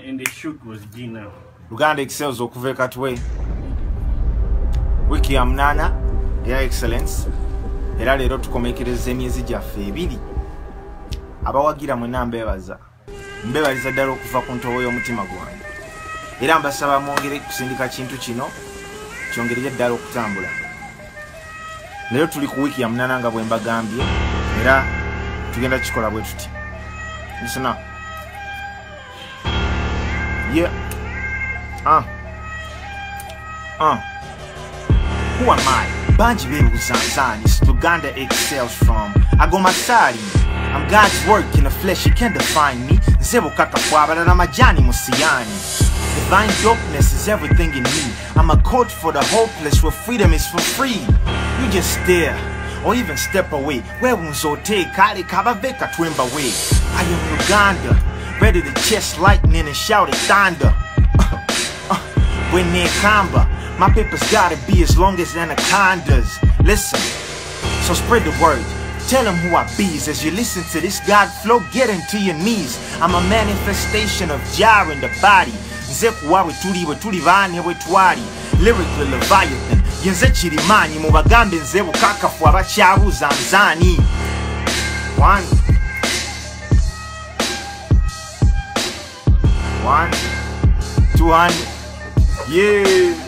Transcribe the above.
and the shoot was Gina. Luganda XLz okuva katwe. Wiki ya munana ya excellence. Era leero tukomekereza emyezi gyaffe 2. Abawagira mwena mbebaza. Mbebaliza ddala okuva ku ntobo y'omutima gwange. Era mbasaba mwongere kusindika kintu kino kyongerere ddala okutambula. Leero tuli ku wiki ya munana nga bwe mbagambye era tugenda kikola bwe tuti. Listen up. Yeah. Who am I? Banji baby Zanzani. It's Luganda XLz from Agomasari. I'm God's work in the flesh, you can't define me. Zebo kaka kwabara na majani musiyani. Divine dopeness is everything in me. I'm a coach for the hopeless where freedom is for free. You just stare or even step away. Where unzote kali kabaveka twemba way. I am Luganda, ready to chest lightning and shout at thunder. When near Kamba, my papers gotta be as long as anacondas. Listen, so spread the word. Tell them who I be. As you listen to this God flow, get into your knees. I'm a manifestation of Jah in the body. Nzekuwa wetuli vane wetwali. Lyrically Leviathan. Yenze chirimani mubagambe nzebu kakafu abakyabuza nzani. 1 200. Yeah.